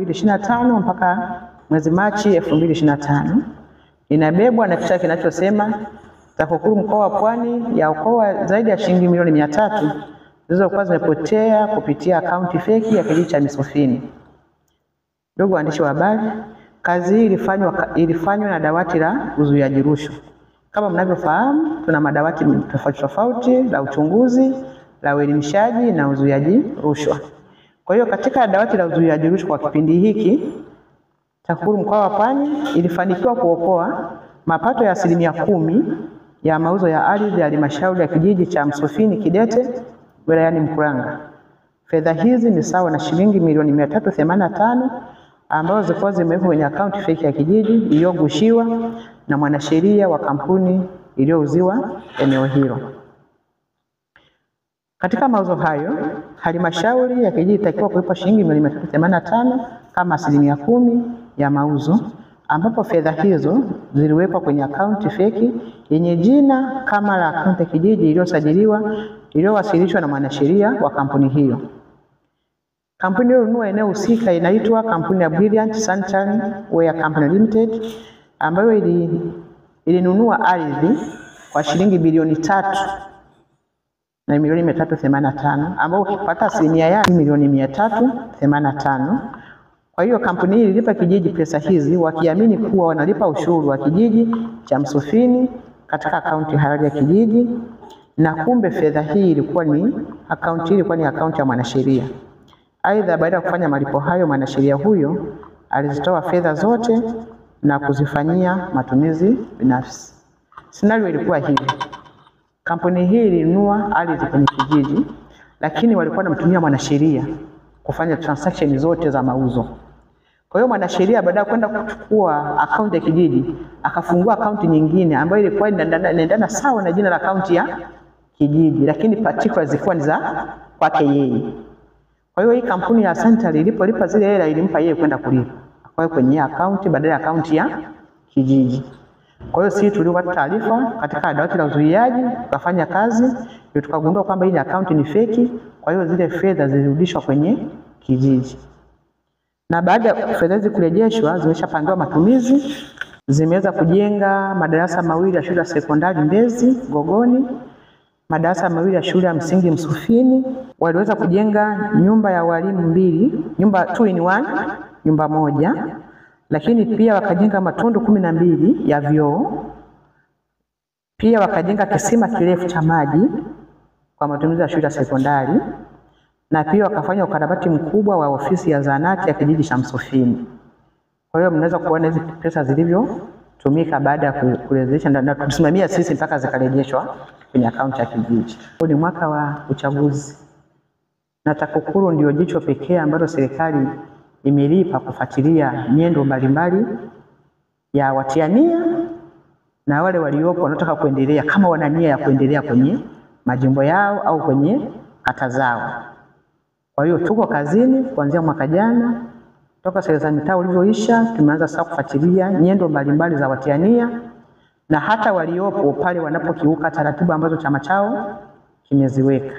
2025 mpaka mwezi Machi 2025 inabebwa na kichwa kinachosema TAKUKURU mkoa wa Pwani yaokoa zaidi ya shilingi milioni 300 zilizokuwa zimepotea kupitia akaunti feki ya kijiji cha Misufini. Ndugu waandishi wa habari, kazi hii ilifanywa na dawati la uzuiaji rushwa. Kama mnavyofahamu, tuna madawati tofauti la uchunguzi, la uelimishaji na uzuiaji rushwa. Kwa hiyo katika dawati la uzuiaji rushwa kwa kipindi hiki, TAKUKURU mkoa wa Pwani ilifanikiwa kuokoa mapato ya 10% ya mauzo ya ardhi ya halmashauri ya kijiji cha Msufini Kidete wilayani Mkuranga. Fedha hizi ni sawa na shilingi milioni 385 ambazo zilikuwa zimewekwa kwenye akaunti feki ya kijiji iliyogushiwa na mwanasheria wa kampuni iliyouziwa eneo hilo. Katika mauzo hayo, halmashauri ya kijiji itakiwa kulipa shilingi milioni 385 kama 10% ya mauzo, ambapo fedha hizo ziliwekwa kwenye akaunti feki yenye jina kama la akaunti ya kijiji iliyosajiliwa iliyowasilishwa na mwanasheria wa kampuni hiyo. Kampuni iliyonunua eneo husika inaitwa kampuni ya Brilliant Sanitary Ware Company Limited, ambayo ilinunua ardhi kwa shilingi bilioni 3 na milioni 385, ambao ukipata asilimia yake milioni 385. Kwa hiyo kampuni hii ililipa kijiji pesa hizi wakiamini kuwa wanalipa ushuru wa kijiji cha Msufini katika akaunti halali ya kijiji, na kumbe fedha hii ilikuwa ni akaunti ya mwanasheria. Aidha, baada ya kufanya malipo hayo, mwanasheria huyo alizitoa fedha zote na kuzifanyia matumizi binafsi. Scenario ilikuwa hivi: kampuni hii ilinunua ardhi kwenye kijiji, lakini walikuwa wanamtumia mwanasheria kufanya transaction zote za mauzo. Kwa hiyo mwanasheria baada ya kwenda kuchukua akaunti ya kijiji, akafungua akaunti nyingine ambayo ilikuwa inaendana sawa na jina la akaunti ya kijiji, lakini particulars zilikuwa ni za kwake yeye. Kwa hiyo hii kampuni ya Sanitary ilipolipa zile hela ilimpa yeye kwenda kulipa kwa kwenye akaunti badala ya akaunti ya kijiji. Kwa hiyo sisi tulipata taarifa katika dawati la uzuiaji, tukafanya kazi, ndio tukagundua kwamba hii akaunti ni feki. Kwa hiyo zile fedha zilirudishwa kwenye kijiji. Na baada ya fedha hizi kurejeshwa, zimeshapangiwa matumizi, zimeweza kujenga madarasa mawili ya shule ya sekondari Mbezi Gogoni, madarasa mawili ya shule ya msingi Msufini, waliweza kujenga nyumba ya walimu 2, nyumba 2 in 1, nyumba moja, lakini pia wakajenga matundu 12 ya vyoo. Pia wakajenga kisima kirefu cha maji kwa matumizi ya shule ya sekondari, na pia wakafanya ukarabati mkubwa wa ofisi ya zahanati ya kijiji cha Msufini. Kwa hiyo mnaweza kuona hizi pesa zilivyotumika baada ya kurejesha na kusimamia sisi mpaka zikarejeshwa kwenye akaunti ya kijiji. Huu ni mwaka wa uchaguzi, na TAKUKURU ndio jicho pekee ambalo serikali imelipa kufuatilia nyendo mbalimbali ya watiania na wale waliopo wanataka kuendelea, kama wana nia ya kuendelea kwenye majimbo yao au kwenye kata zao. Kwa hiyo tuko kazini kuanzia mwaka jana, toka serikali za mitaa ulivyoisha, tumeanza sasa kufuatilia nyendo mbalimbali za watiania na hata waliopo pale wanapokiuka taratibu ambazo chama chao kimeziweka.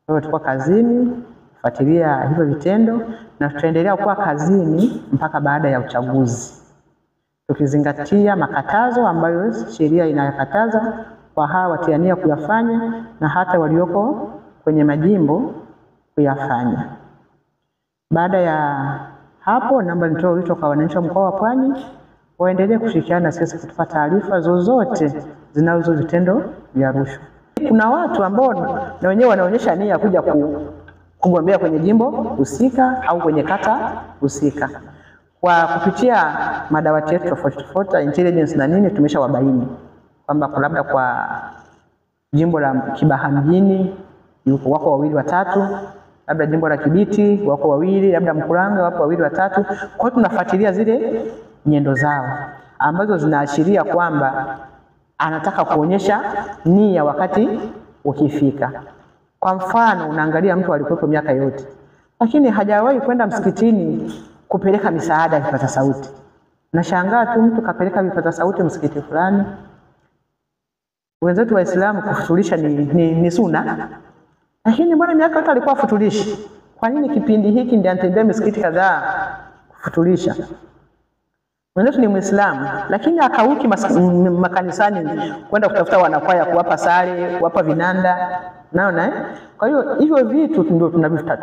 Kwa hiyo tuko kazini kufuatilia hivyo vitendo, na tutaendelea kuwa kazini mpaka baada ya uchaguzi, tukizingatia makatazo ambayo sheria inayakataza kwa hawa watiania kuyafanya na hata walioko kwenye majimbo kuyafanya. Baada ya hapo, naomba nitoe wito kwa wananchi wa mkoa wa Pwani waendelee kushirikiana na sisi kutupa taarifa zozote zinazo vitendo vya rushwa. Kuna watu ambao na wenyewe wanaonyesha nia kuja kugombea kwenye jimbo husika au kwenye kata husika. Kwa kupitia madawati yetu tofauti intelligence na nini, tumeshawabaini kwamba labda kwa jimbo la Kibaha mjini wako 2 watatu, labda jimbo la Kibiti wako 2, labda Mkuranga wako 2 watatu. Kwa hiyo tunafuatilia zile nyendo zao ambazo zinaashiria kwamba anataka kuonyesha nia wakati ukifika. Kwa mfano, unaangalia mtu alikuwepo miaka yote lakini hajawahi kwenda msikitini kupeleka misaada ya vipaza sauti. Nashangaa tu mtu kapeleka vipaza sauti msikiti fulani. Wenzetu Waislamu kufutulisha ni sunna, lakini mbona miaka yote alikuwa afutulishi? Kwa nini kipindi hiki ndiye anatembea misikiti kadhaa kufutulisha. Mwenzetu ni Muislamu lakini akauki makanisani kwenda kutafuta wanakwaya, kuwapa sare, kuwapa vinanda. Naona Kwa hiyo hivyo vitu ndio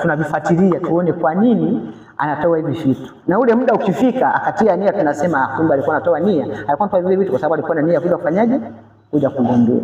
tunavifuatilia tuone kwa nini anatoa hivi vitu. Na ule muda ukifika akatia nia, tunasema kumbe alikuwa anatoa nia, alikuwa anatoa hivi vitu kwa sababu alikuwa na nia kuja kufanyaje, kuja kugombea.